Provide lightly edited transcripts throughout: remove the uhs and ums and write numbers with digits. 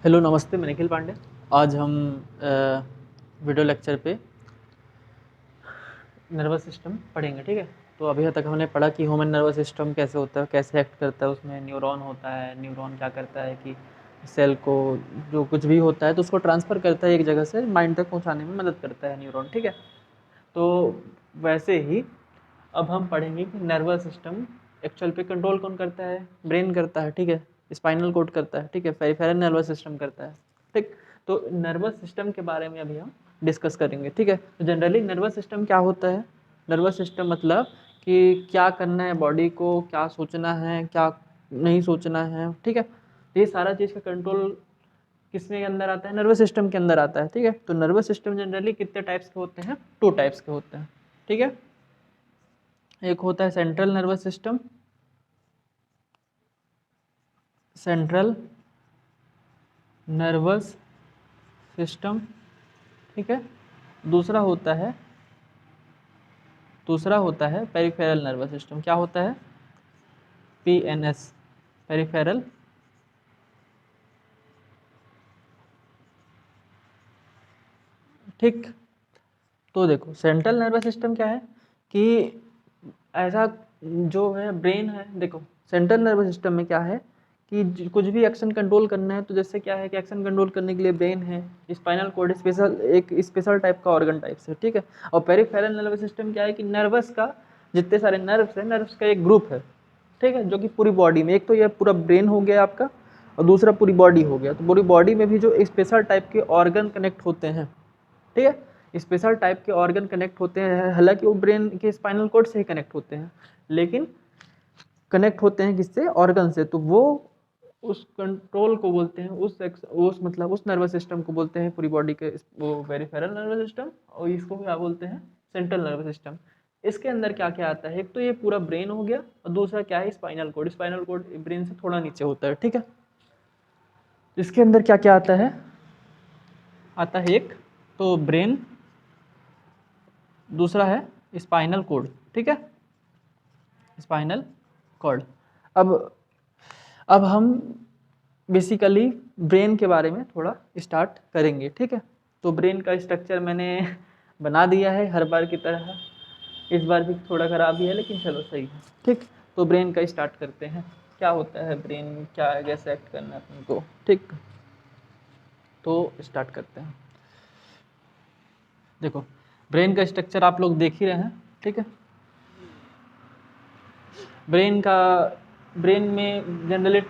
Hello नमस्ते, मैं निखिल पांडे। आज हम वीडियो लेक्चर पे नर्वस सिस्टम पढ़ेंगे, ठीक है। तो अभी तक हमने पढ़ा कि ह्यूमन नर्वस सिस्टम कैसे होता है, कैसे एक्ट करता है। उसमें न्यूरॉन होता है, न्यूरॉन क्या करता है कि सेल को जो कुछ भी होता है तो उसको ट्रांसफ़र करता है एक जगह से माइंड तक पहुंचाने में मदद करता है न्यूरॉन, ठीक है। तो वैसे ही अब हम पढ़ेंगे कि नर्वस सिस्टम एक्चुअल पे कंट्रोल कौन करता है। ब्रेन करता है, ठीक है। स्पाइनल कोड करता है, ठीक है। पेरिफेरल नर्वस सिस्टम करता है, ठीक। तो नर्वस सिस्टम के बारे में अभी हम डिस्कस करेंगे, ठीक है। तो जनरली नर्वस सिस्टम क्या होता है? नर्वस सिस्टम मतलब कि क्या करना है बॉडी को, क्या सोचना है, क्या नहीं सोचना है, ठीक है। ये सारा चीज़ का कंट्रोल किसमें के अंदर आता है? नर्वस सिस्टम के अंदर आता है, ठीक है। तो नर्वस सिस्टम जनरली कितने टाइप्स के होते हैं? 2 टाइप्स के होते हैं, ठीक है। एक होता है central nervous system, central nervous system, ठीक है। दूसरा होता है पेरिफेरल नर्वस सिस्टम। क्या होता है? पीएनएस, पेरिफेरल ठीक। तो देखो सेंट्रल नर्वस सिस्टम क्या है कि ऐसा जो है ब्रेन है। देखो सेंट्रल नर्वस सिस्टम में क्या है कि कुछ भी एक्शन कंट्रोल करना है तो जैसे क्या है कि एक्शन कंट्रोल करने के लिए ब्रेन है, स्पाइनल कोड एक स्पेशल टाइप का ऑर्गन टाइप से, ठीक है। और पेरिफेरल नर्वस सिस्टम क्या है कि नर्वस का जितने सारे नर्व्स है, नर्व्स का एक ग्रुप है, ठीक है, जो कि पूरी बॉडी में, एक तो ये पूरा ब्रेन हो गया आपका और दूसरा पूरी बॉडी हो गया। तो पूरी बॉडी में भी जो स्पेशल टाइप के ऑर्गन कनेक्ट होते हैं, ठीक है, स्पेशल टाइप के ऑर्गन कनेक्ट होते हैं। हालांकि वो ब्रेन के स्पाइनल कोड से ही कनेक्ट होते हैं, लेकिन कनेक्ट होते हैं किससे? ऑर्गन से। तो वो उस कंट्रोल को बोलते हैं, उस मतलब उस नर्वस सिस्टम को बोलते हैं पूरी बॉडी के, वो पेरिफेरल नर्वस सिस्टम। और इसको क्या बोलते हैं? Central nervous system. इसके अंदर क्या क्या आता है? एक तो ये पूरा ब्रेन हो गया और दूसरा क्या है? Spinal cord. Spinal cord brain से थोड़ा नीचे होता है, ठीक है। इसके अंदर क्या क्या आता है? आता है एक तो ब्रेन, दूसरा है स्पाइनल कोड, ठीक है, स्पाइनल कॉर्ड। अब अब हम बेसिकली ब्रेन के बारे में थोड़ा स्टार्ट करेंगे, ठीक है। तो ब्रेन का स्ट्रक्चर मैंने बना दिया है हर बार की तरह। इस बार भी थोड़ा खराब ही है लेकिन चलो सही है, ठीक। तो ब्रेन का स्टार्ट करते हैं। क्या होता है ब्रेन, क्या है, कैसे एक्ट करना है अपन को, ठीक। तो स्टार्ट करते हैं। देखो ब्रेन का स्ट्रक्चर आप लोग देख ही रहे हैं, ठीक है। ब्रेन में जनरली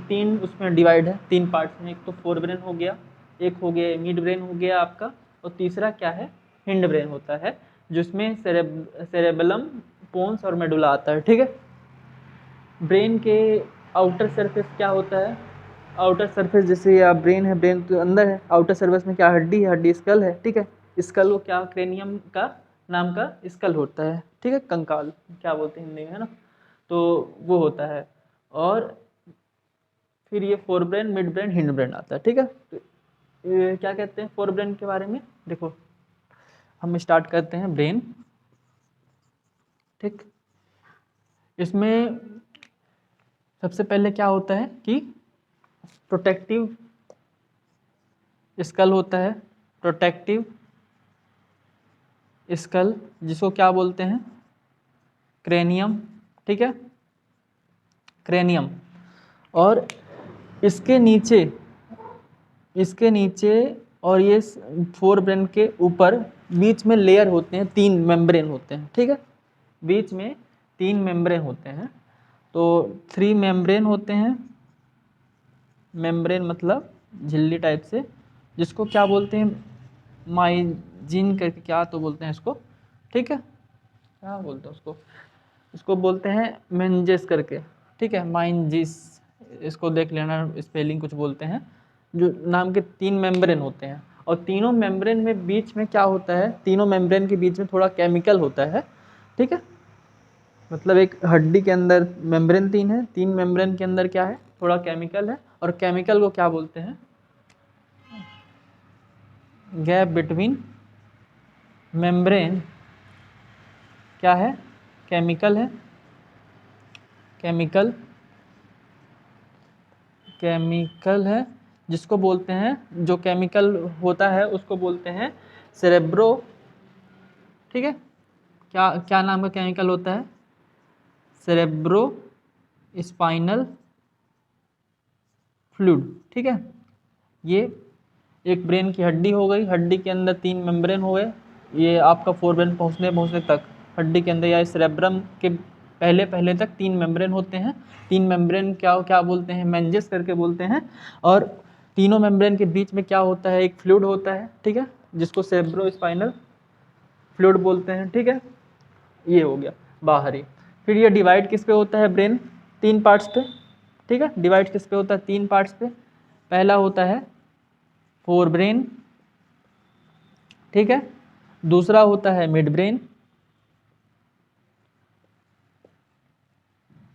तीन उसमें डिवाइड है, 3 पार्ट्स में। एक तो फोर ब्रेन हो गया, एक हो गया मिड ब्रेन हो गया आपका, और तीसरा क्या है? हिंड ब्रेन होता है, जिसमें सेरेबेलम, पोन्स और मेडुला आता है, ठीक है। ब्रेन के आउटर सरफेस क्या होता है? आउटर सरफेस जैसे या ब्रेन है, ब्रेन तो अंदर है, आउटर सरफेस में क्या हड्डी है? हड्डी स्कल है, ठीक है। स्कल को क्या क्रेनियम का नाम का स्कल होता है, ठीक है, कंकाल क्या बोलते हैं हिंदी में, है ना। तो वो होता है। और फिर ये fore brain, mid brain, hind brain आता है, ठीक है। तो ये क्या कहते हैं फोर ब्रेन के बारे में? देखो हम स्टार्ट करते हैं ब्रेन, ठीक। इसमें सबसे पहले क्या होता है कि प्रोटेक्टिव स्कल होता है, प्रोटेक्टिव स्कल, जिसको क्या बोलते हैं? क्रेनियम, ठीक है, क्रेनियम। और इसके नीचे और ये फोर ब्रेन के ऊपर बीच में लेयर होते हैं, 3 मेम्ब्रेन होते हैं, ठीक है। बीच में 3 मेम्ब्रेन होते हैं। तो 3 मेम्ब्रेन होते हैं। मेम्ब्रेन मतलब झिल्ली टाइप से, जिसको क्या बोलते हैं? माइजिन करके क्या तो बोलते हैं इसको, ठीक है। क्या बोलते हैं उसको? इसको बोलते हैं मेंजेस करके, ठीक है, माइंजिस। इसको देख लेना, स्पेलिंग कुछ बोलते हैं। जो नाम के 3 मेम्ब्रेन होते हैं, और तीनों मेम्ब्रेन में बीच में क्या होता है? तीनों मेम्ब्रेन के बीच में थोड़ा केमिकल होता है, ठीक है। मतलब एक हड्डी के अंदर मेम्ब्रेन 3 है, 3 मेम्ब्रेन के अंदर क्या है? थोड़ा केमिकल है। और केमिकल को क्या बोलते हैं? गैप बिटवीन मेम्ब्रेन क्या है? केमिकल है, केमिकल है। जिसको बोलते हैं, जो केमिकल होता है उसको बोलते हैं सेरेब्रो, ठीक है। क्या क्या नाम का केमिकल होता है? सेरेब्रो स्पाइनल फ्लूइड, ठीक है। ये एक ब्रेन की हड्डी हो गई, हड्डी के अंदर 3 मेम्ब्रेन हो गए, ये आपका फोरब्रेन पहुंचने पहुंचने तक हड्डी के अंदर या सेरेब्रम के पहले पहले तक 3 मेम्ब्रेन होते हैं। 3 मेम्ब्रेन क्या क्या बोलते हैं? मेंजेस करके बोलते हैं। और तीनों मेम्ब्रेन के बीच में क्या होता है? एक फ्लूइड होता है, ठीक है, जिसको सेरेब्रो स्पाइनल फ्लूइड बोलते हैं, ठीक है। ये हो गया बाहरी। फिर ये डिवाइड किस पे होता है? ब्रेन 3 पार्ट्स पे, ठीक है। डिवाइड किस पे होता है? 3 पार्ट्स पे। पहला होता है फोर ब्रेन, ठीक है। दूसरा होता है मिड ब्रेन,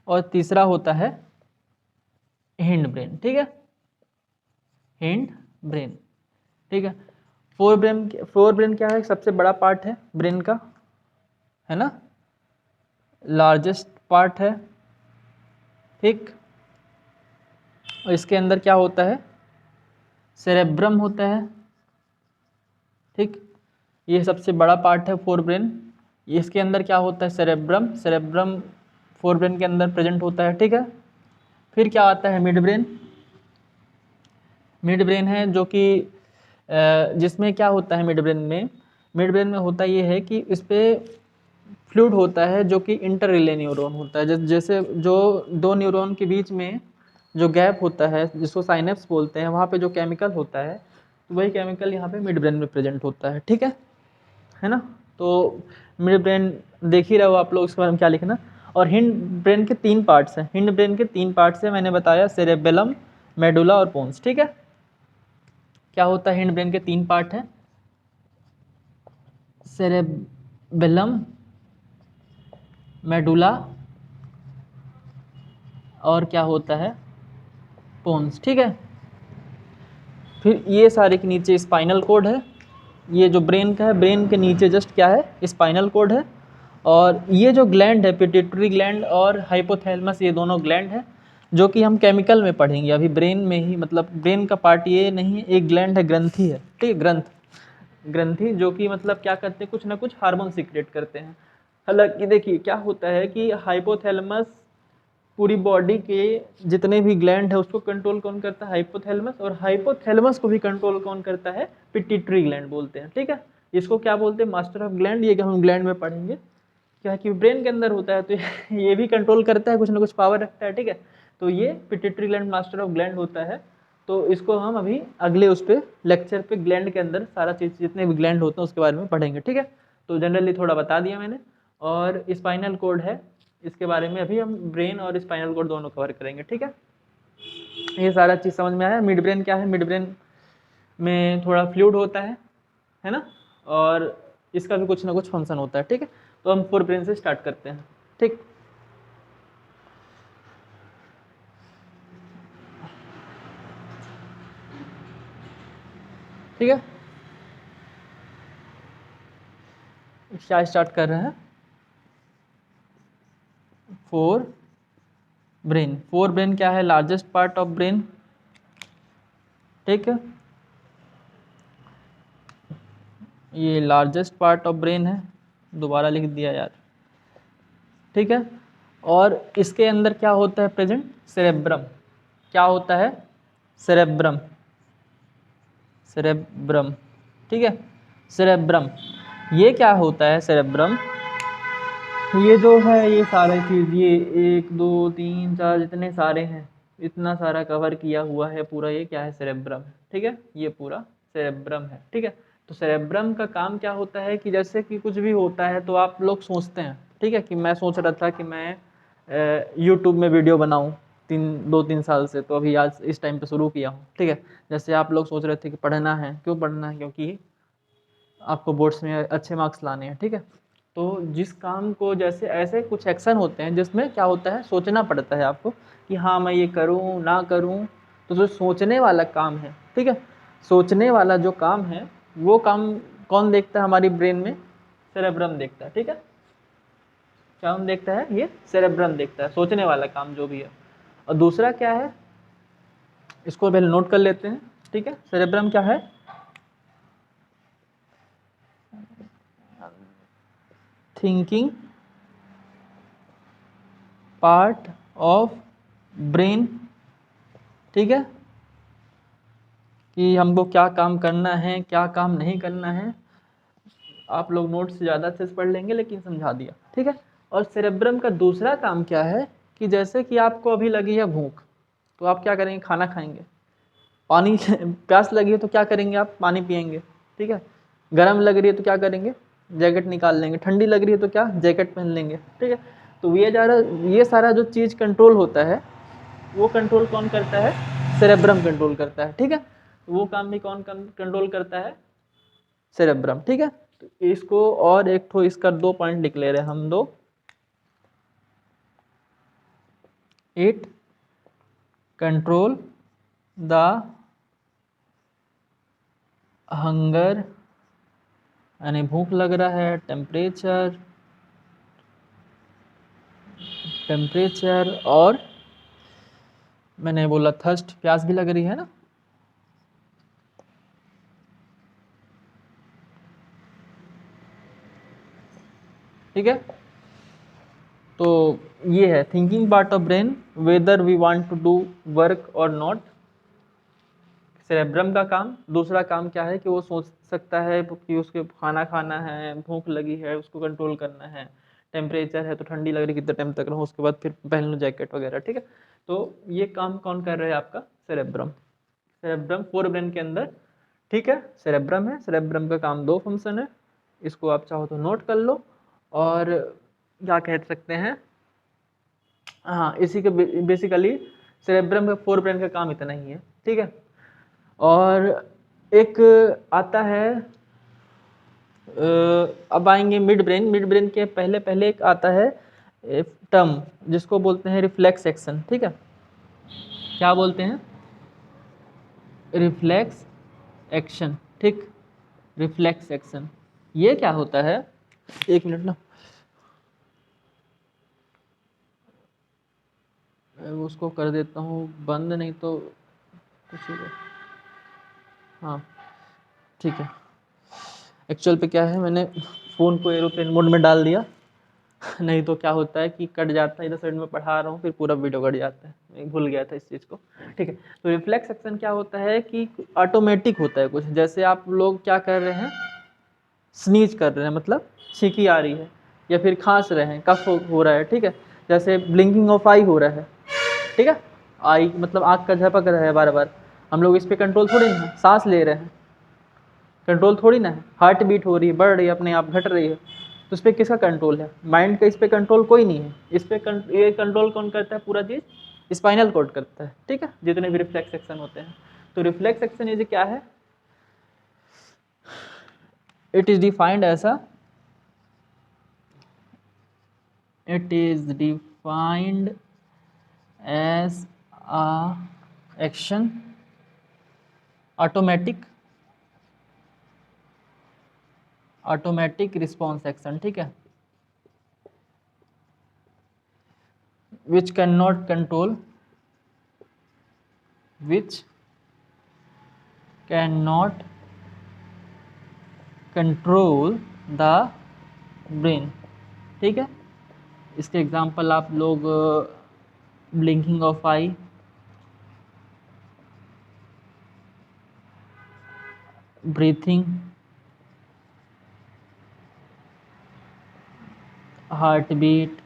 और तीसरा होता है हिंड ब्रेन, ठीक है, हिंड ब्रेन, ठीक है। फोर ब्रेन क्या है? सबसे बड़ा पार्ट है ब्रेन का, है ना, लार्जेस्ट पार्ट है, ठीक। और इसके अंदर क्या होता है? सेरेब्रम होता है, ठीक। ये सबसे बड़ा पार्ट है फोर ब्रेन। इसके अंदर क्या होता है? सेरेब्रम। सेरेब्रम फोर ब्रेन के अंदर प्रेजेंट होता है, ठीक है। फिर क्या आता है? Mid brain. मिड ब्रेन है जो कि जिसमें क्या होता है मिड ब्रेन में? मिड ब्रेन में होता ये है कि इस पे फ्लूइड होता है जो कि इंटर रिले न्यूरॉन होता है। जैसे जो 2 न्यूरॉन के बीच में जो गैप होता है जिसको साइनेप्स बोलते हैं, वहाँ पे जो केमिकल होता है, तो वही केमिकल यहाँ पे मिड ब्रेन में प्रेजेंट होता है, ठीक है ना। तो मिड ब्रेन देख ही रहे हो आप लोग, इसके बारे में क्या लिखना। और हिंड ब्रेन के 3 पार्ट्स हैं। हिंड ब्रेन के 3 पार्ट्स हैं, मैंने बताया, सेरेबेलम, मेडुला और पोन्स, ठीक है। क्या होता है? हिंड ब्रेन के 3 पार्ट हैं, सेरेबेलम, मेडुला और क्या होता है? पोन्स, ठीक है। फिर ये सारे के नीचे स्पाइनल कोड है। ये जो ब्रेन का है, ब्रेन के नीचे जस्ट क्या है? स्पाइनल कोड है। और ये जो ग्लैंड है, पिट्यूटरी ग्लैंड और हाइपोथैलेमस, ये दोनों ग्लैंड है जो कि हम केमिकल में पढ़ेंगे। अभी ब्रेन में ही, मतलब ब्रेन का पार्ट ये नहीं है, एक ग्लैंड है, ग्रंथि है, ठीक है, ग्रंथि जो कि मतलब क्या करते हैं? कुछ ना कुछ हार्मोन सीक्रेट करते हैं। हालांकि देखिए क्या होता है कि हाइपोथैलेमस पूरी बॉडी के जितने भी ग्लैंड है उसको कंट्रोल कौन करता है? हाइपोथैलेमस। और हाइपोथैलेमस को भी कंट्रोल कौन करता है? पिट्यूटरी ग्लैंड बोलते हैं, ठीक है। इसको क्या बोलते हैं? Master of gland. ये हम ग्लैंड में पढ़ेंगे, क्या कि ब्रेन के अंदर होता है तो ये भी कंट्रोल करता है, कुछ ना कुछ पावर रखता है, ठीक है। तो ये pituitary gland master of gland होता है। तो इसको हम अभी अगले उस पे लेक्चर पे ग्लैंड के अंदर सारा चीज़ जितने भी ग्लैंड होते हैं उसके बारे में पढ़ेंगे, ठीक है। तो जनरली थोड़ा बता दिया मैंने। और स्पाइनल कोड है, इसके बारे में अभी हम ब्रेन और स्पाइनल कोड दोनों कवर करेंगे, ठीक है। ये सारा चीज़ समझ में आया। मिड ब्रेन क्या है? मिड ब्रेन में थोड़ा फ्लूइड होता है ना, और इसका भी कुछ ना कुछ फंक्शन होता है, ठीक है। तो हम फोर ब्रेन से स्टार्ट करते हैं, ठीक। ठीक है, क्या स्टार्ट कर रहे हैं? Fore brain. फोर ब्रेन क्या है? लार्जेस्ट पार्ट ऑफ ब्रेन, ठीक है। ये लार्जेस्ट पार्ट ऑफ ब्रेन है, दोबारा लिख दिया यार, ठीक है। और इसके अंदर क्या होता है प्रेजेंट? सेरेब्रम। क्या होता है? सेरेब्रम, सेरेब्रम, ठीक है, सेरेब्रम। ये क्या होता है सेरेब्रम? ये जो है ये सारे चीज़, ये 1 2 3 4 जितने सारे हैं, इतना सारा कवर किया हुआ है पूरा, ये क्या है? सेरेब्रम, ठीक है। ये पूरा सेरेब्रम है, ठीक है। तो सेरेब्रम का काम क्या होता है कि जैसे कि कुछ भी होता है तो आप लोग सोचते हैं, ठीक है, कि मैं सोच रहा था कि मैं यूट्यूब में वीडियो बनाऊं 2-3 साल से, तो अभी आज इस टाइम पे शुरू किया हूँ, ठीक है। जैसे आप लोग सोच रहे थे कि पढ़ना है, क्यों पढ़ना है? क्योंकि आपको बोर्ड्स में अच्छे मार्क्स लाने हैं, ठीक है। तो जिस काम को, जैसे ऐसे कुछ एक्शन होते हैं जिसमें क्या होता है? सोचना पड़ता है आपको कि हाँ मैं ये करूँ ना करूँ। तो जो सोचने वाला काम है, ठीक है, सोचने वाला जो काम है वो काम कौन देखता है हमारी ब्रेन में? सेरेब्रम देखता है, ठीक है। कौन देखता है? ये सेरेब्रम देखता है, सोचने वाला काम जो भी है। और दूसरा क्या है? इसको पहले नोट कर लेते हैं, ठीक है। सेरेब्रम क्या है? थिंकिंग पार्ट ऑफ ब्रेन, ठीक है, कि हमको क्या काम करना है, क्या काम नहीं करना है। आप लोग नोट से ज़्यादा अच्छे से पढ़ लेंगे, लेकिन समझा दिया, ठीक है। और सेरेब्रम का दूसरा काम क्या है कि जैसे कि आपको अभी लगी है भूख, तो आप क्या करेंगे? खाना खाएंगे। पानी प्यास लगी है तो क्या करेंगे? आप पानी पिएंगे, ठीक है। गर्म लग रही है तो क्या करेंगे? जैकेट निकाल लेंगे। ठंडी लग रही है तो क्या? जैकेट पहन लेंगे, ठीक है। तो ये सारा जो चीज़ कंट्रोल होता है, वो कंट्रोल कौन करता है? सेरेब्रम कंट्रोल करता है, ठीक है। वो काम भी कौन कंट्रोल करता है? सेरेब्रम, ठीक है। तो इसको और एक ठो इसका 2 पॉइंट लिख ले रहे हैं हम लोग। इट कंट्रोल द हंगर, यानी भूख लग रहा है, टेम्परेचर, और मैंने बोला थर्स्ट, प्यास भी लग रही है ना। ठीक है, तो ये है thinking part of brain, whether we want to do work और नॉट। सेरेब्रम का काम, दूसरा काम क्या है कि वो सोच सकता है कि उसके खाना खाना है, भूख लगी है, उसको कंट्रोल करना है, टेम्परेचर है तो ठंडी लग रही कितने टाइम तक रहो, उसके बाद फिर पहन लो जैकेट वगैरह, ठीक है। तो ये काम कौन कर रहा है? आपका सेरेब्रम। सेरेब्रम फोर ब्रेन के अंदर, ठीक है, सेरेब्रम है। सेरेब्रम का काम 2 फंक्शन है, इसको आप चाहो तो नोट कर लो। और क्या कह सकते हैं, हाँ, इसी के बेसिकली सेरेब्रम का फोर ब्रेन का काम इतना ही है, ठीक है। और एक आता है, अब आएंगे मिड ब्रेन। मिड ब्रेन के पहले पहले एक आता है टर्म जिसको बोलते हैं रिफ्लेक्स एक्शन, ठीक है। क्या बोलते हैं? रिफ्लेक्स एक्शन, ठीक। रिफ्लेक्स एक्शन ये क्या होता है? एक मिनट ना, उसको कर देता हूँ बंद, नहीं तो कुछ होगा। हाँ, ठीक है। एक्चुअल पे क्या है, मैंने फ़ोन को एरोप्लेन मोड में डाल दिया, नहीं तो क्या होता है कि कट जाता है, इधर साइड में पढ़ा रहा हूँ फिर पूरा वीडियो कट जाता है, मैं भूल गया था इस चीज़ को, ठीक है। तो रिफ्लेक्स एक्शन क्या होता है कि ऑटोमेटिक होता है कुछ, जैसे आप लोग क्या कर रहे हैं, स्नीज कर रहे हैं, मतलब छींकी आ रही है, या फिर खांस रहे हैं, कफ हो रहा है, ठीक है। जैसे ब्लिंकिंग ऑफ आई हो रहा है, ठीक है, आई मतलब आँख का झपक रहा है बार बार, हम लोग इस पर कंट्रोल थोड़ी ना है। सांस ले रहे हैं, कंट्रोल थोड़ी ना है। हार्ट बीट हो रही है, बढ़ रही है, अपने आप घट रही है, तो इस पर किसका कंट्रोल है? माइंड का इस पर कंट्रोल कोई नहीं है। इस पर ये कंट्रोल कौन करता है? पूरा चीज़ स्पाइनल कॉर्ड करता है, ठीक है, जितने भी रिफ्लेक्स एक्शन होते हैं। तो रिफ्लेक्स एक्शन ये क्या है? इट इज डिफाइंड ऐसा, it is defined as a action, automatic response action, ठीक है, which cannot control the brain, ठीक है। इसके एग्जांपल आप लोग blinking of eye, breathing, heart beat,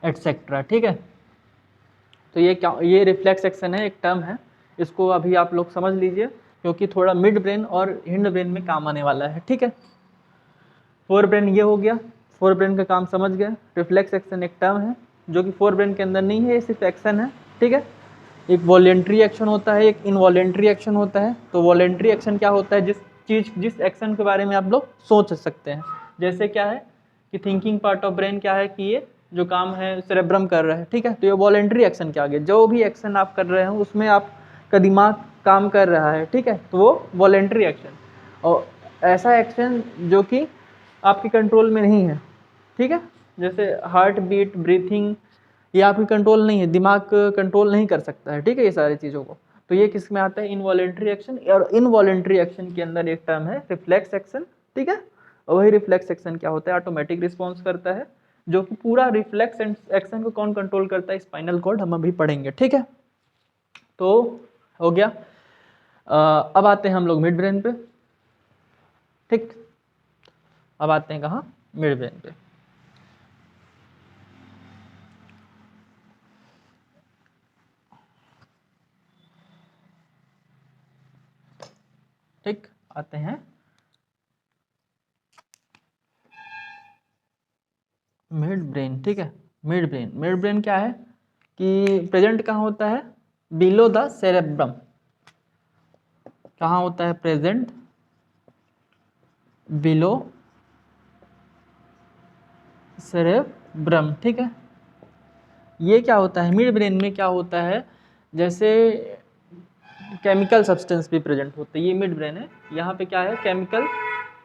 etcetera, ठीक है। तो ये क्या, ये रिफ्लेक्स एक्शन है, एक टर्म है, इसको अभी आप लोग समझ लीजिए क्योंकि थोड़ा मिड ब्रेन और हिंड ब्रेन में काम आने वाला है, ठीक है। फोर ब्रेन ये हो गया, फोर ब्रेन का काम समझ गए। रिफ्लेक्स एक्शन एक टर्म है जो कि फोर ब्रेन के अंदर नहीं है, ये सिर्फ एक्शन है, ठीक है। एक वॉलेंट्री एक्शन होता है, एक इनवॉलेंट्री एक्शन होता है। तो वॉलेंट्री एक्शन क्या होता है? जिस एक्शन के बारे में आप लोग सोच सकते हैं, जैसे क्या है कि थिंकिंग पार्ट ऑफ ब्रेन क्या है कि ये जो काम है सेरेब्रम कर रहा है, ठीक है। तो ये वॉलेंट्री एक्शन के आगे जो भी एक्शन आप कर रहे हैं उसमें आपका दिमाग काम कर रहा है, ठीक है, तो वो वॉलेंट्री एक्शन। और ऐसा एक्शन जो कि आपके कंट्रोल में नहीं है, ठीक है, जैसे हार्ट बीट, ब्रीथिंग, ये आपकी कंट्रोल नहीं है, दिमाग कंट्रोल नहीं कर सकता है, ठीक है, ये सारी चीज़ों को। तो ये किस में आता है, इनवॉलेंट्री एक्शन। और इनवॉलेंट्री एक्शन के अंदर एक टर्म है रिफ्लेक्स एक्शन, ठीक है। और वही रिफ्लेक्स एक्शन क्या होता है, ऑटोमेटिक रिस्पॉन्स करता है, जो कि पूरा रिफ्लेक्स एक्शन को कौन कंट्रोल करता है, स्पाइनल कॉर्ड, हम अभी पढ़ेंगे, ठीक है। तो हो गया। अब आते हैं हम लोग मिड ब्रेन पे, ठीक। अब आते हैं कहाँ, मिड ब्रेन पे। ठीक, आते हैं मिड ब्रेन, ठीक है। मिड ब्रेन क्या है कि प्रेजेंट कहाँ होता है, बिलो द सेरेब्रम। कहाँ होता है प्रेजेंट, बिलो सेरेब्रम, ठीक है। ये क्या होता है, मिड ब्रेन में क्या होता है, जैसे केमिकल सब्सटेंस भी प्रेजेंट होते हैं, ये मिड ब्रेन है, यहाँ पे क्या है,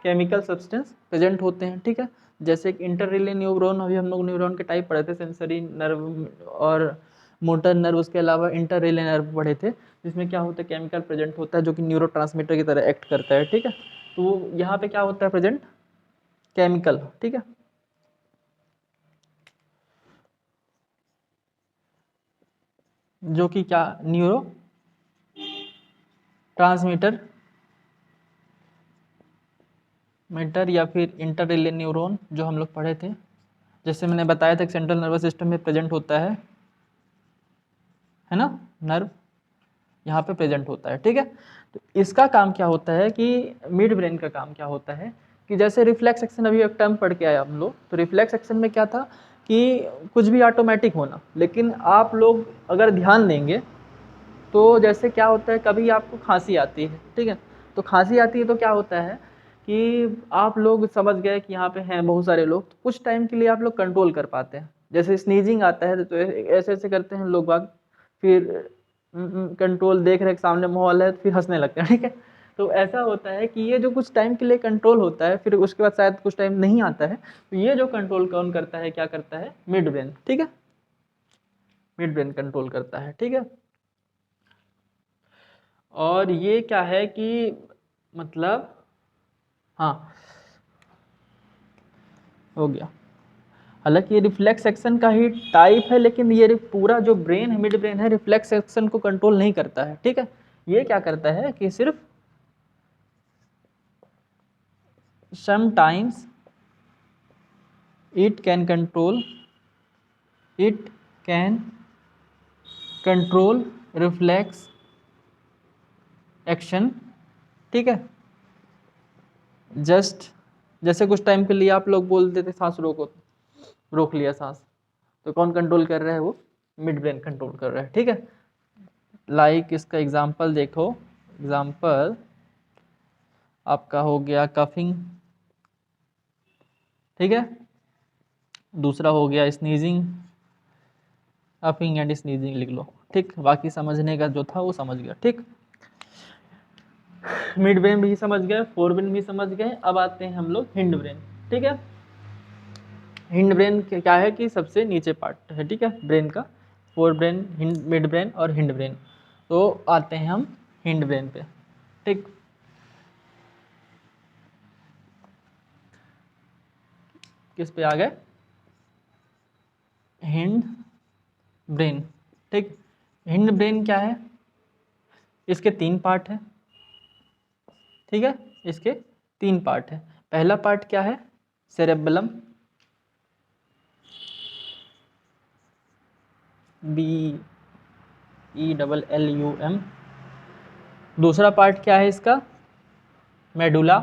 केमिकल सब्सटेंस प्रेजेंट होते हैं, ठीक है। जैसे एक इंटर रिले न्यूरॉन, अभी हम लोग न्यूरॉन के टाइप पढ़े थे, सेंसरी नर्व और मोटर नर्व, उसके अलावा इंटर रिले नर्व पढ़े थे, जिसमें क्या होता है, केमिकल प्रेजेंट होता है जो कि न्यूरोट्रांसमीटर की तरह एक्ट करता है, ठीक है। तो यहाँ पे क्या होता है प्रेजेंट, केमिकल, ठीक है। जो कि क्या, न्यूरो ट्रांसमीटर मीटर या फिर इंटर रिले न्यूरॉन जो हम लोग पढ़े थे, जैसे मैंने बताया था कि सेंट्रल नर्वस सिस्टम में प्रेजेंट होता है ना, नर्व यहाँ पे प्रेजेंट होता है, ठीक है। तो इसका काम क्या होता है कि मिड ब्रेन का काम क्या होता है कि जैसे रिफ्लेक्स एक्शन, अभी एक टर्म पढ़ के आए हम लोग, तो रिफ्लेक्स एक्शन में क्या था कि कुछ भी ऑटोमेटिक होना, लेकिन आप लोग अगर ध्यान देंगे तो जैसे क्या होता है, कभी आपको खांसी आती है, ठीक है, तो खांसी आती है तो क्या होता है कि आप लोग समझ गए कि यहाँ पे हैं बहुत सारे लोग, तो कुछ टाइम के लिए आप लोग कंट्रोल कर पाते हैं। जैसे स्नीजिंग आता है तो ऐसे ऐसे करते हैं लोग बाग, फिर कंट्रोल देख रहे सामने माहौल है, फिर हंसने लगते हैं, ठीक है। तो ऐसा होता है कि ये जो कुछ टाइम के लिए कंट्रोल होता है, फिर उसके बाद शायद कुछ टाइम नहीं आता है, तो ये जो कंट्रोल कौन करता है, क्या करता है, मिड ब्रेन, ठीक है। मिड ब्रेन कंट्रोल करता है, ठीक है। और ये क्या है कि मतलब, हाँ हो गया। हालांकि ये रिफ्लेक्स एक्शन का ही टाइप है, लेकिन ये पूरा जो ब्रेन है, मिड ब्रेन है, रिफ्लेक्स एक्शन को कंट्रोल नहीं करता है, ठीक है। ये क्या करता है कि सिर्फ sometimes it can control reflex action, ठीक है। जस्ट जैसे कुछ टाइम के लिए आप लोग बोलते थे सांस रोको, रोक लिया सांस, तो कौन कंट्रोल कर रहा है, वो मिड ब्रेन कंट्रोल कर रहा है, ठीक है। लाइक इसका एग्जांपल देखो, एग्जांपल आपका हो गया कफिंग, ठीक है। दूसरा हो गया स्नीजिंग, कफिंग एंड स्नीजिंग लिख लो, ठीक। बाकी समझने का जो था वो समझ गया, ठीक। मिड ब्रेन भी समझ गए, फोर ब्रेन भी समझ गए। अब आते हैं हम लोग हिंड ब्रेन, ठीक है। हिंड ब्रेन क्या है कि सबसे नीचे पार्ट है, ठीक है, ब्रेन का। फोर ब्रेन, मिड ब्रेन और हिंड ब्रेन। तो आते हैं हम हिंड ब्रेन पे, ठीक। किस पे आ गए, हिंड ब्रेन, ठीक। हिंड ब्रेन क्या है, इसके तीन पार्ट है, ठीक है। इसके तीन पार्ट है। पहला पार्ट क्या है, सेरेबेलम, BELLUM। दूसरा पार्ट क्या है इसका, मेडुला।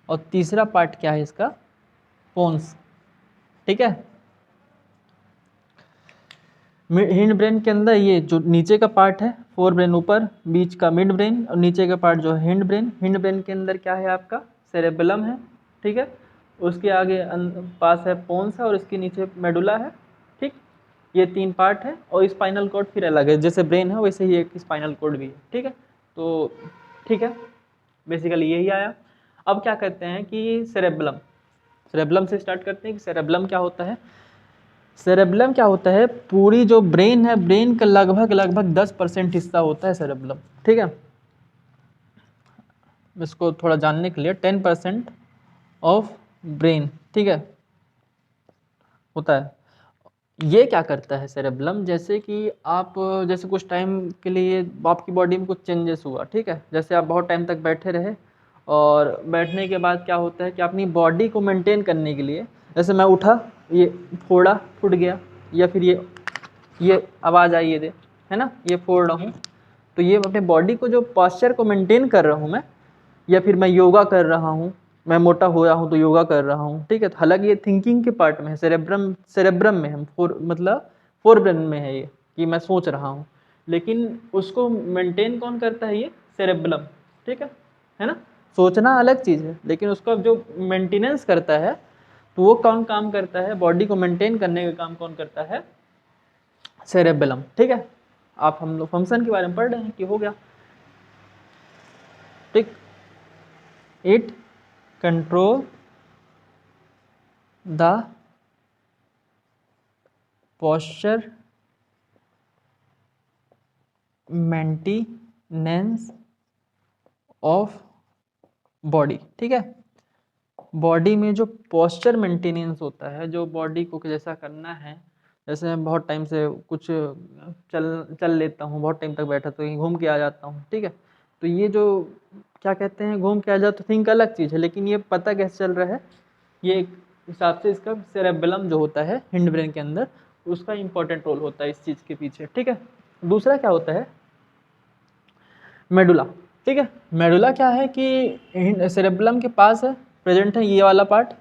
और तीसरा पार्ट क्या है इसका, पोन्स, ठीक है। हिंड ब्रेन के अंदर ये जो नीचे का पार्ट है, फोर ब्रेन ऊपर, बीच का मिड ब्रेन, और नीचे का पार्ट जो है हिंड ब्रेन। हिंड ब्रेन के अंदर क्या है आपका, सेरेबेलम है, ठीक है। उसके आगे पास है पोन्स है, और इसके नीचे मेडुला है, ठीक। ये तीन पार्ट है, और स्पाइनल कॉर्ड फिर अलग है, जैसे ब्रेन है वैसे ही एक स्पाइनल कॉर्ड भी है, ठीक है। तो ठीक है, बेसिकली यही आया। अब क्या कहते हैं कि सेरेबेलम, सेरेब्लम से स्टार्ट करते हैं कि सेरेब्लम क्या होता है। सेरेब्लम क्या होता है, पूरी जो ब्रेन है, ब्रेन का लगभग 10% हिस्सा होता है सेरेब्लम, ठीक है। इसको थोड़ा जानने के लिए 10% ऑफ ब्रेन, ठीक है, होता है। ये क्या करता है सेरेब्लम, जैसे कि आप जैसे कुछ टाइम के लिए आपकी बॉडी में कुछ चेंजेस हुआ, ठीक है, जैसे आप बहुत टाइम तक बैठे रहे और बैठने के बाद क्या होता है कि अपनी बॉडी को मेंटेन करने के लिए, जैसे मैं उठा, ये फोड़ा फूट गया, या फिर ये आवाज़ आई, ये दे, है ना, ये फोड़ रहा हूँ, तो ये अपने बॉडी को जो पॉस्चर को मेंटेन कर रहा हूँ मैं, या फिर मैं योगा कर रहा हूँ, मैं मोटा होया हूँ तो योगा कर रहा हूँ, ठीक है। तो हालांकि ये थिंकिंग के पार्ट में है, सेरेब्रम में है, मतलब फोर ब्रेन में है ये, कि मैं सोच रहा हूँ, लेकिन उसको मेंटेन कौन करता है, ये सेरेब्रम, ठीक है ना। सोचना अलग चीज़ है, लेकिन उसका जो मेंटेनेंस करता है, तो वो कौन काम करता है, बॉडी को मेंटेन करने का काम कौन करता है, सेरेब्रम, ठीक है। आप हम लोग फंक्शन के बारे में पढ़ रहे हैं कि हो गया, ठीक। It control the posture maintenance of body, ठीक है। बॉडी में जो पोस्चर मेंटेनेंस होता है, जो बॉडी को जैसा करना है, जैसे मैं बहुत टाइम से कुछ चल लेता हूँ, बहुत टाइम तक बैठा तो कहीं घूम के आ जाता हूँ, ठीक है। तो ये जो क्या कहते हैं, घूम के आ जाओ तो थिंक अलग चीज़ है, लेकिन ये पता कैसे चल रहा है, ये एक हिसाब से इसका सेरेबेलम जो होता है हिंड ब्रेन के अंदर, उसका इंपॉर्टेंट रोल होता है इस चीज़ के पीछे, ठीक है। दूसरा क्या होता है, मेडुला, ठीक है। मेडुला क्या है कि सेरेबेलम के पास है, प्रेजेंट है ये वाला पार्ट।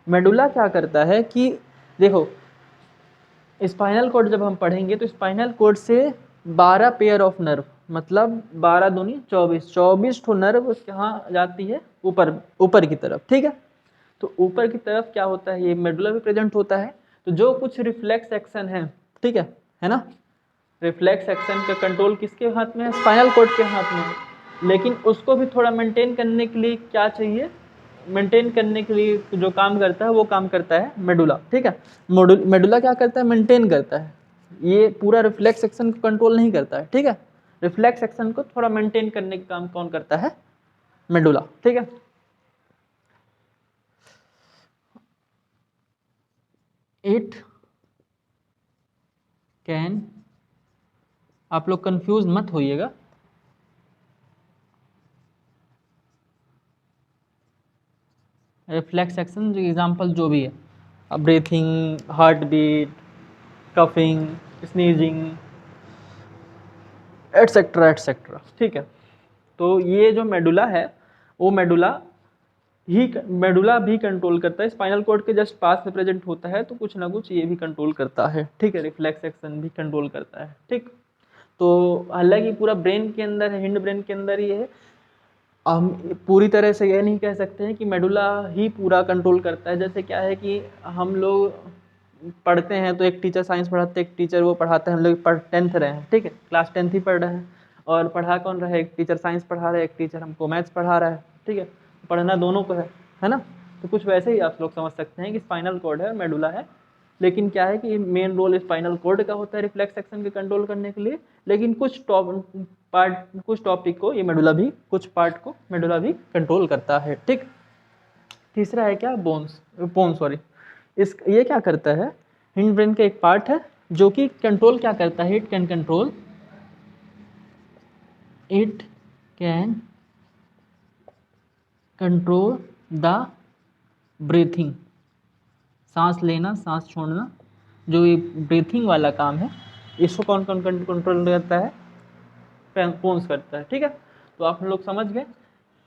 मेडुला क्या करता है कि देखो, स्पाइनल कोड जब हम पढ़ेंगे तो स्पाइनल कोड से 12 पेयर ऑफ नर्व, मतलब 12 दूनी 24 ठो नर्व कहाँ जाती है, ऊपर की तरफ, ठीक है। तो ऊपर की तरफ क्या होता है, ये मेडुला भी प्रेजेंट होता है। तो जो कुछ रिफ्लेक्स एक्शन है, ठीक है ना, रिफ्लेक्स एक्शन का कंट्रोल किसके हाथ में है, स्पाइनल कोड के हाथ में है। लेकिन उसको भी थोड़ा मेंटेन करने के लिए क्या चाहिए, मेंटेन करने के लिए जो काम करता है वो काम करता है मेडुला, ठीक है। मेडुला क्या करता है, मेंटेन करता है, ये पूरा रिफ्लेक्स एक्शन को कंट्रोल नहीं करता है, ठीक है। रिफ्लेक्स एक्शन को थोड़ा मेंटेन करने का काम कौन करता है, मेडुला, ठीक है। इट कैन, आप लोग कंफ्यूज मत होइएगा, रिफ्लेक्स एक्शन एग्जांपल जो भी है, breathing, heart beat, coughing, sneezing, etcetera etcetera, ठीक है। तो ये जो मेडुला है, वो मेडुला भी कंट्रोल करता है, स्पाइनल कोड के जस्ट पास में प्रेजेंट होता है, तो कुछ ना कुछ ये भी कंट्रोल करता है, ठीक है। रिफ्लेक्स एक्शन भी कंट्रोल करता है, ठीक। तो हालांकि पूरा ब्रेन के अंदर है, हिंड ब्रेन के अंदर ही है। हम पूरी तरह से ये नहीं कह सकते हैं कि मेडुला ही पूरा कंट्रोल करता है। जैसे क्या है कि हम लोग पढ़ते हैं तो एक टीचर साइंस पढ़ाते हैं, एक टीचर वो पढ़ाते हैं, हम लोग 10th रहे हैं, ठीक है, क्लास 10th ही पढ़ रहे हैं, और पढ़ा कौन रहा है, एक टीचर साइंस पढ़ा रहा है, एक टीचर हमको मैथ्स पढ़ा रहा है, ठीक है। पढ़ना दोनों को है ना। तो कुछ वैसे ही आप लोग समझ सकते हैं कि स्पाइनल कॉर्ड है और मेडुला है, लेकिन क्या है कि मेन रोल स्पाइनल कॉर्ड का होता है रिफ्लेक्स एक्शन के कंट्रोल करने के लिए, लेकिन कुछ टॉपिक को ये मेडुला भी, कुछ पार्ट को मेडुला भी कंट्रोल करता है, ठीक। तीसरा है क्या, बोन सॉरी, ये क्या करता है, हिंड ब्रेन का एक पार्ट है जो कि कंट्रोल क्या करता है, it can control the breathing, सांस लेना सांस छोड़ना, जो ये ब्रीथिंग वाला काम है, इसको कौन कौन कंट्रोल करता है, पोन्स करता है, ठीक है। तो आप लोग समझ गए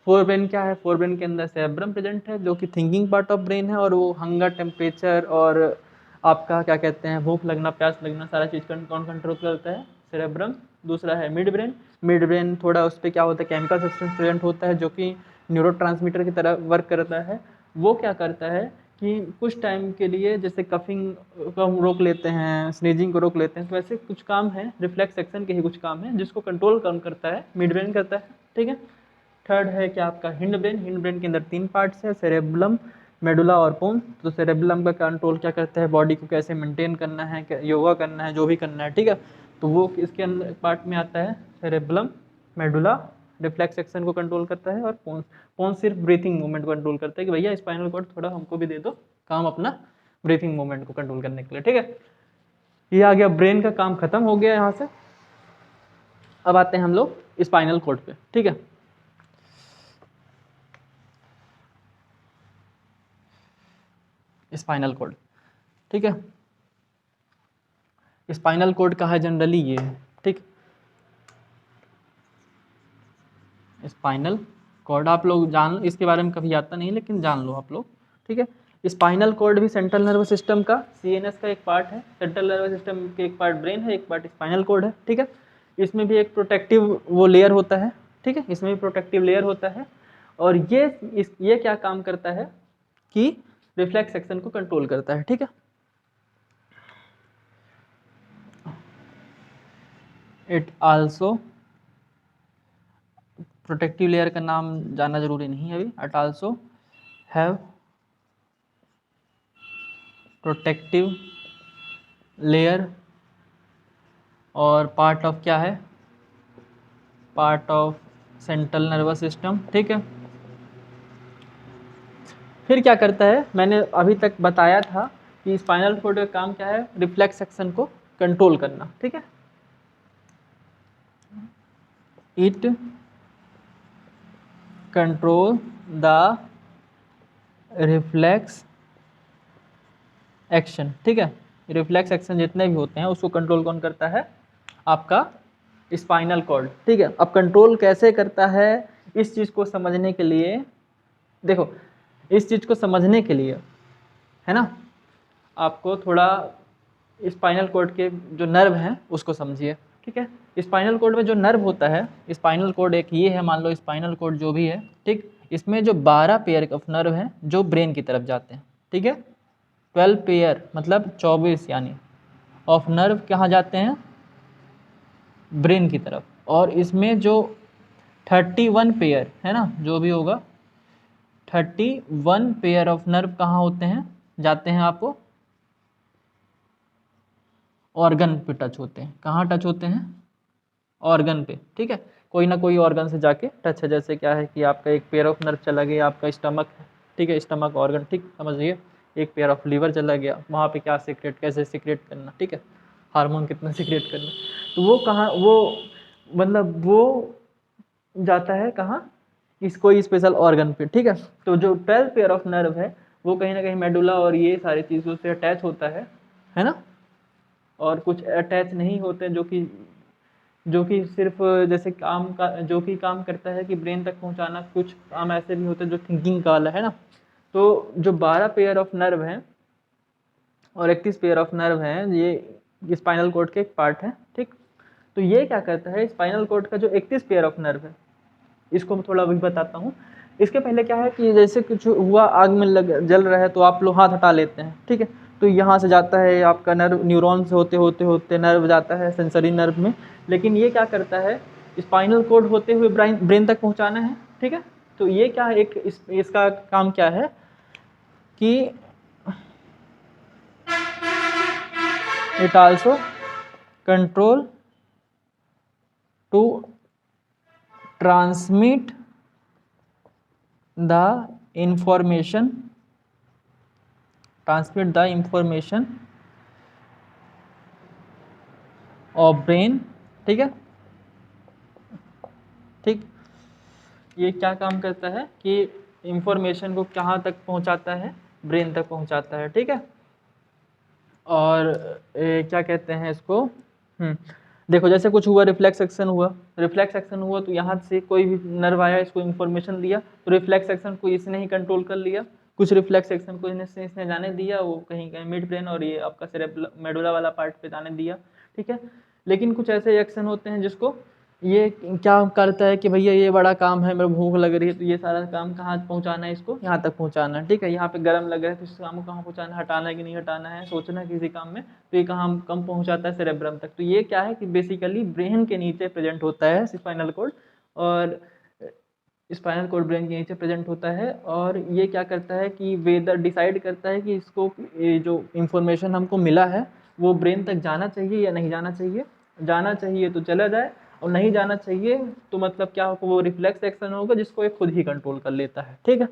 फोर ब्रेन क्या है। फोर ब्रेन के अंदर सेरेब्रम प्रेजेंट है, जो कि थिंकिंग पार्ट ऑफ ब्रेन है, और वो हंगर, टेम्परेचर और आपका क्या कहते हैं, भूख लगना, प्यास लगना, सारा चीज़ कौन कंट्रोल करता है, सेरेब्रम। दूसरा है मिड ब्रेन। मिड ब्रेन थोड़ा उस पर क्या होता है, केमिकल सब्सटेंस प्रेजेंट होता है, जो कि न्यूरोट्रांसमीटर की तरह वर्क करता है। वो क्या करता है कि कुछ टाइम के लिए, जैसे कफिंग को हम रोक लेते हैं, स्नीजिंग को रोक लेते हैं, तो ऐसे कुछ काम है, रिफ्लेक्स एक्शन के ही कुछ काम है, जिसको कंट्रोल कौन करता है, मिड ब्रेन करता है, ठीक है। थर्ड है क्या आपका हिंड ब्रेन। हिंड ब्रेन के अंदर 3 पार्ट्स है, सेरेब्लम, मेडुला और पोन्स। तो सेरेबेलम का कंट्रोल क्या करता है, बॉडी को कैसे मेंटेन करना है, योगा करना है, जो भी करना है, ठीक है, तो वो इसके अंदर पार्ट में आता है। सेरेबेलम, मेडुला रिफ्लेक्स एक्शन को कंट्रोल करता है, और पोन्स, पोन्स सिर्फ ब्रीथिंग मूवमेंट को कंट्रोल करता है कि भैया स्पाइनल कॉर्ड थोड़ा हमको भी दे दो काम अपना ब्रीथिंग मूवमेंट को कंट्रोल करने के लिए, ठीक है। ये आ गया, ब्रेन का काम खत्म हो गया यहाँ से। अब आते हैं हम लोग स्पाइनल कॉर्ड पे, ठीक है। स्पाइनल कॉर्ड, ठीक है। स्पाइनल कॉर्ड का है जनरली ये, ठीक। स्पाइनल कॉर्ड आप लोग जान, इसके बारे में कभी आता नहीं लेकिन जान लो आप लोग, ठीक है। स्पाइनल कॉर्ड भी सेंट्रल नर्वस सिस्टम का, सीएनएस का एक पार्ट है। सेंट्रल नर्वस सिस्टम के एक पार्ट ब्रेन है, एक पार्ट स्पाइनल कॉर्ड है, ठीक है। इसमें भी एक प्रोटेक्टिव वो लेयर होता है, ठीक है, इसमें भी प्रोटेक्टिव लेयर होता है। और ये क्या काम करता है कि रिफ्लेक्स एक्शन को कंट्रोल करता है, ठीक है। इट आल्सो, प्रोटेक्टिव लेयर का नाम जानना जरूरी नहीं है अभी। It also have protective layer और पार्ट ऑफ क्या है, part of central nervous system, ठीक है। फिर क्या करता है, मैंने अभी तक बताया था कि स्पाइनल कॉर्ड का काम क्या है, रिफ्लेक्स एक्शन को कंट्रोल करना, ठीक है। It control the reflex action, ठीक है। रिफ्लेक्स एक्शन जितने भी होते हैं उसको कंट्रोल कौन करता है, आपका स्पाइनल कॉर्ड, ठीक है। अब कंट्रोल कैसे करता है, इस चीज़ को समझने के लिए देखो, इस चीज़ को समझने के लिए है ना, आपको थोड़ा स्पाइनल कॉर्ड के जो नर्व हैं उसको समझिए, ठीक है। स्पाइनल कॉर्ड में जो नर्व होता है, स्पाइनल कॉर्ड एक ये है, मान लो स्पाइनल कॉर्ड जो भी है, ठीक, इसमें जो 12 पेयर ऑफ नर्व हैं जो ब्रेन की तरफ जाते हैं, ठीक है। 12 पेयर मतलब 24 यानी ऑफ नर्व कहाँ जाते हैं, ब्रेन की तरफ। और इसमें जो 31 पेयर है ना, जो भी होगा 31 पेयर ऑफ नर्व कहाँ होते हैं, जाते हैं आपको ऑर्गन पे टच होते हैं। कहाँ टच होते हैं, ऑर्गन पे, ठीक है। कोई ना कोई ऑर्गन से जाके टच है, जैसे क्या है कि आपका एक पेयर ऑफ नर्व चला गया आपका स्टमक है, ठीक है, स्टमक ऑर्गन, ठीक, समझिए। एक पेयर ऑफ लीवर चला गया, वहाँ पे क्या सीक्रेट, कैसे सीक्रेट करना, ठीक है, हार्मोन कितना सीक्रेट करना, तो वो कहाँ, वो मतलब वो जाता है कहाँ, इस कोई स्पेशल ऑर्गन पे, ठीक है। तो जो 12 पेयर ऑफ नर्व है वो कहीं ना कहीं मेडुला और ये सारी चीज़ों से अटैच होता है ना। और कुछ अटैच नहीं होते जो कि सिर्फ जैसे काम का जो कि काम करता है कि ब्रेन तक पहुंचाना, कुछ काम ऐसे भी होते हैं जो थिंकिंग का वाला है ना। तो जो 12 पेयर ऑफ नर्व हैं और 31 पेयर ऑफ नर्व हैं, ये स्पाइनल कॉर्ड के एक पार्ट है, ठीक। तो ये क्या करता है, स्पाइनल कॉर्ड का जो 31 पेयर ऑफ नर्व है, इसको मैं थोड़ा अभी बताता हूँ। इसके पहले क्या है कि जैसे कुछ हुआ, आग में जल रहा है तो आप लोग हाथ हटा लेते हैं, ठीक है। तो यहाँ से जाता है आपका नर्व, न्यूरॉन से होते होते होते नर्व जाता है सेंसरी नर्व में। लेकिन ये क्या करता है, स्पाइनल कॉर्ड होते हुए ब्रेन तक पहुँचाना है, ठीक है। तो ये क्या है, इसका काम क्या है कि it also control to transmit the information of brain, ठीक है, ठीक। ये क्या काम करता है कि इंफॉर्मेशन को कहाँ तक पहुँचाता है, ब्रेन तक पहुँचाता है, ठीक है। और क्या कहते हैं इसको, देखो जैसे कुछ हुआ, रिफ्लेक्स एक्शन हुआ तो यहाँ से कोई भी नर्व आया, इसको इन्फॉर्मेशन दिया, तो रिफ्लेक्स एक्शन को इसने ही कंट्रोल कर लिया। कुछ रिफ्लेक्स एक्शन को इसने जाने दिया, वो कहीं कहीं मिड ब्रेन और ये आपका सेरेब्रम मेडुला वाला पार्ट पे जाने दिया, ठीक है। लेकिन कुछ ऐसे एक्शन होते हैं जिसको ये क्या करता है कि भैया ये बड़ा काम है, मेरे भूख लग रही है, तो ये सारा काम कहाँ पहुँचाना है, इसको यहाँ तक पहुँचाना है, ठीक है। यहाँ पे गर्म लग रहा है तो इस काम को कहाँ पहुँचाना है, हटाना है कि नहीं हटाना है, सोचना है किसी काम में, तो ये कहाँ कम पहुँचाता है, सेरेब्रम तक। तो ये क्या है कि बेसिकली ब्रेन के नीचे प्रेजेंट होता है स्पाइनल कॉर्ड। और स्पाइनल कॉर्ड ब्रेन के नीचे प्रेजेंट होता है, और ये क्या करता है कि वेदर डिसाइड करता है कि इसको ये जो इंफॉर्मेशन हमको मिला है वो ब्रेन तक जाना चाहिए या नहीं जाना चाहिए। जाना चाहिए तो चला जाए, और नहीं जाना चाहिए तो मतलब क्या होगा, वो रिफ्लेक्स एक्शन होगा जिसको ये खुद ही कंट्रोल कर लेता है। ठीक है,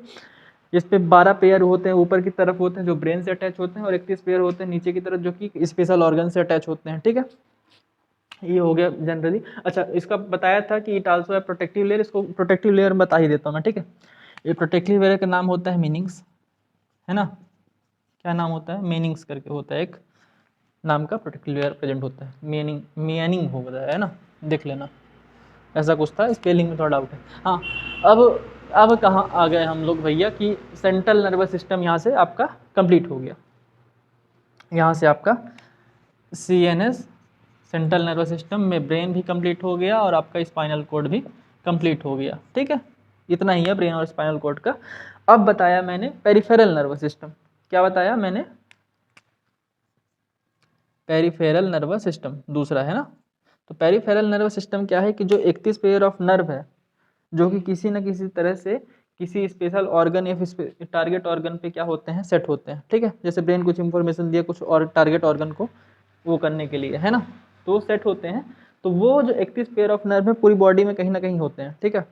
इस पे 12 पेयर होते हैं ऊपर की तरफ होते हैं जो ब्रेन से अटैच होते हैं, और 31 पेयर होते हैं नीचे की तरफ जो कि स्पेशल ऑर्गन से अटैच होते हैं। ठीक है, ये हो गया जनरली। अच्छा, इसका बताया था कि इट आल्सो है प्रोटेक्टिव लेयर, इसको प्रोटेक्टिव लेयर बता ही देता हूँ मैं। ठीक है, ये प्रोटेक्टिव लेयर का नाम होता है मीनिंग्स, है ना। क्या नाम होता है, मीनिंग्स करके होता है एक नाम का प्रोटेक्टिव लेयर प्रेजेंट होता है। मीनिंग होता है ना, देख लेना, ऐसा कुछ था, स्पेलिंग में थोड़ा डाउट है। हाँ, अब कहाँ आ गए हम लोग भैया कि सेंट्रल नर्वस सिस्टम यहाँ से आपका कंप्लीट हो गया। यहाँ से आपका CNS सेंट्रल नर्वस सिस्टम में ब्रेन भी कंप्लीट हो गया और आपका स्पाइनल कॉर्ड भी कंप्लीट हो गया। ठीक है, इतना ही है ब्रेन और स्पाइनल कॉर्ड का। अब बताया मैंने पेरिफेरल नर्वस सिस्टम। क्या बताया मैंने, पेरिफेरल नर्वस सिस्टम दूसरा है ना। तो पेरिफेरल नर्वस सिस्टम क्या है कि जो 31 पेयर ऑफ नर्व है जो कि किसी न किसी तरह से किसी स्पेशल ऑर्गन या फिर टारगेट ऑर्गन पे क्या होते हैं, सेट होते हैं। ठीक है, जैसे ब्रेन कुछ इंफॉर्मेशन दिया कुछ और टारगेट ऑर्गन को वो करने के लिए, है ना, तो सेट होते हैं। तो वो जो 31 पेयर ऑफ नर्व है पूरी बॉडी में कहीं ना कहीं होते हैं। ठीक है,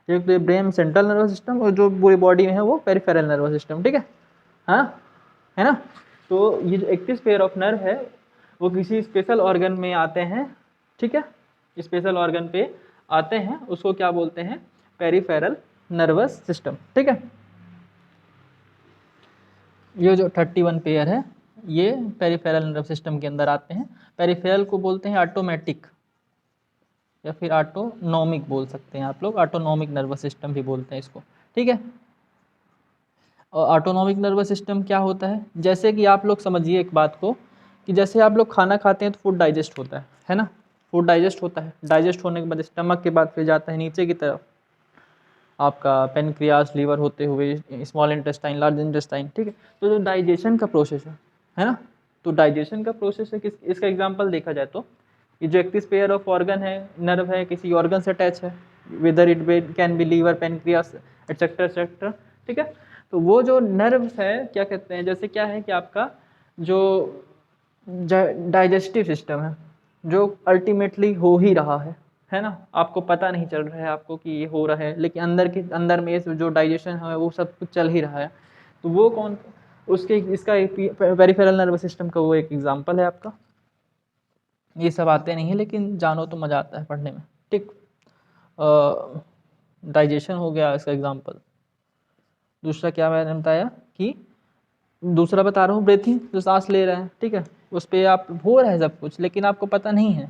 एक तो ये ब्रेन सेंट्रल नर्वस सिस्टम, और जो पूरी बॉडी में है वो पेरिफेरल नर्वस सिस्टम। ठीक है, हाँ, है ना। तो ये जो 31 पेयर ऑफ नर्व है वो किसी स्पेशल ऑर्गन में आते हैं। ठीक है, स्पेशल ऑर्गन पे आते हैं, उसको क्या बोलते हैं, पेरिफेरल नर्वस सिस्टम। ठीक है, ये जो 31 पेयर है ये पेरिफेरल नर्वस सिस्टम के अंदर आते हैं। पेरिफेरल को बोलते हैं ऑटोमेटिक या फिर ऑटोनॉमिक बोल सकते हैं आप लोग, ऑटोनॉमिक नर्वस सिस्टम भी बोलते हैं इसको। ठीक है, और ऑटोनॉमिक नर्वस सिस्टम क्या होता है, जैसे कि आप लोग समझिए एक बात को कि जैसे आप लोग खाना खाते हैं तो फूड डाइजेस्ट होता है ना। फूड डाइजेस्ट होता है, डाइजेस्ट होने के बाद स्टमक के बाद फिर जाता है नीचे की तरफ आपका पेनक्रियास लीवर होते हुए स्मॉल इंटेस्टाइन लार्ज इंटेस्टाइन। ठीक है, तो जो डाइजेशन का प्रोसेस है ना, तो डाइजेशन का प्रोसेस है किस, इसका एग्जांपल देखा जाए तो ये जो 31 पेयर ऑफ ऑर्गन है, नर्व है, किसी ऑर्गन से अटैच है, whether it can be liver pancreas etcetera etcetera. ठीक है, तो वो जो नर्व है क्या कहते हैं, जैसे क्या है कि आपका जो डाइजेस्टिव सिस्टम है जो अल्टीमेटली हो ही रहा है ना, आपको पता नहीं चल रहा है आपको कि ये हो रहा है, लेकिन अंदर में जो डाइजेशन है वो सब कुछ चल ही रहा है। तो वो कौन, उसके इसका पेरिफेरल नर्वस सिस्टम का वो एक एग्जांपल है आपका। ये सब आते नहीं है लेकिन जानो तो मज़ा आता है पढ़ने में। ठीक, डाइजेशन हो गया इसका एग्जांपल। दूसरा क्या मैंने बताया कि दूसरा बता रहा हूँ ब्रीथिंग, जो सांस ले रहे हैं। ठीक है, उस पर आप हो रहा है सब कुछ लेकिन आपको पता नहीं है।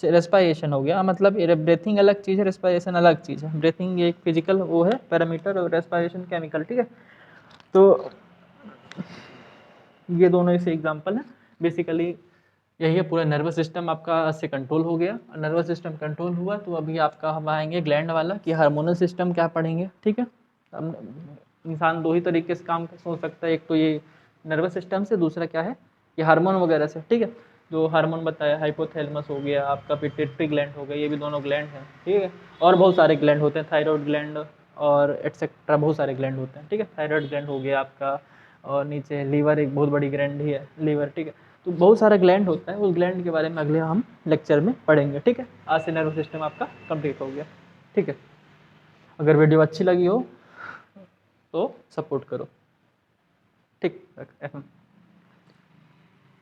रेस्पायरेशन हो गया, मतलब ब्रीथिंग अलग चीज़ है, रेस्पायरेशन अलग चीज़ है। ब्रीथिंग एक फिजिकल वो है पैरामीटर, और रेस्पायरेशन केमिकल। ठीक है, तो ये दोनों इसे एग्जांपल हैं। बेसिकली यही है, पूरा नर्वस सिस्टम आपका से कंट्रोल हो गया। नर्वस सिस्टम कंट्रोल हुआ तो अभी आपका हम आएंगे ग्लैंड वाला कि हार्मोनल सिस्टम क्या पढ़ेंगे। ठीक है, इंसान दो ही तरीके से काम सोच सकता है, एक तो ये नर्वस सिस्टम से, दूसरा क्या है ये हार्मोन वगैरह से। ठीक है, जो हार्मोन बताया हाइपोथैलेमस हो गया आपका, पिट्यूटरी ग्लैंड हो गया, ये भी दोनों ग्लैंड हैं। ठीक है, और बहुत सारे ग्लैंड होते हैं, थायराइड ग्लैंड और एटसेट्रा, बहुत सारे ग्लैंड होते हैं। ठीक है, थायराइड ग्लैंड हो गया आपका, और नीचे लीवर एक बहुत बड़ी ग्लैंड ही है, लीवर। ठीक है, तो बहुत सारा ग्लैंड होता है, उस ग्लैंड के बारे में अगले हम लेक्चर में पढ़ेंगे। ठीक है, आज से नर्वस सिस्टम आपका कंप्लीट हो गया। ठीक है, अगर वीडियो अच्छी लगी हो तो सपोर्ट करो। ठीक,